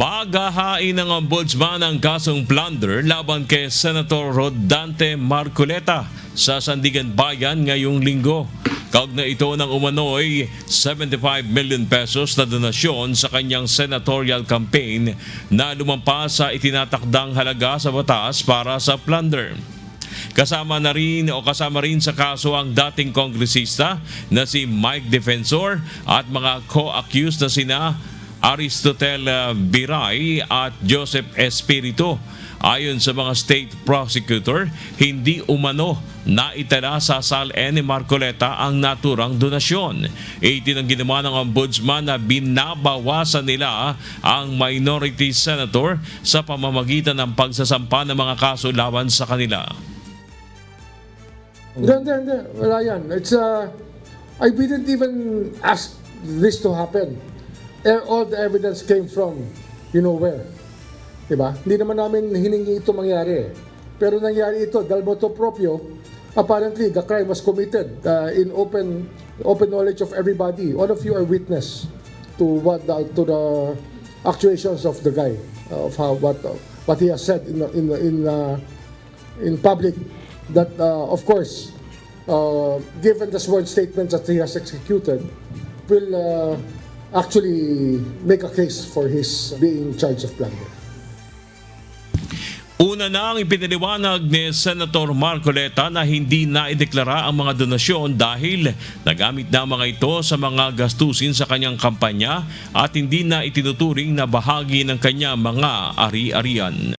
Maghahain ng ombudsman ang kasong plunder laban kay Senator Rodante Marcoleta sa Sandigan Bayan ngayong linggo. Kaugnay ito ng umano'y 75 million pesos na donasyon sa kanyang senatorial campaign na lumampas sa itinatakdang halaga sa batas para sa plunder. Kasama rin sa kaso ang dating kongresista na si Mike Defensor at mga co-accused na sina Aristotel Biray at Joseph Espiritu. Ayon sa mga state prosecutor, hindi umano naitala sa SALN ni Marcoleta ang naturang donasyon. Itinanggi naman ng ombudsman na binabawasan nila ang minority senator sa pamamagitan ng pagsasampa ng mga kaso laban sa kanila. Hindi. Wala yan. I didn't even ask this to happen. All the evidence came from, you know where. Diba? Hindi naman namin hiningi ito mangyari. Pero nangyari ito, dahil motu proprio, apparently the crime was committed in open knowledge of everybody. All of you are witness to the actuations of the guy, of what he has said in public. That of course, given the sworn statements that he has executed, will actually make a case for his being charged of plunder. Una na ang ipinaliwanag ni Senator Marcoleta na hindi naideklara ang mga donasyon dahil nagamit na mga ito sa mga gastusin sa kanyang kampanya at hindi na itinuturing na bahagi ng kanyang mga ari-arian.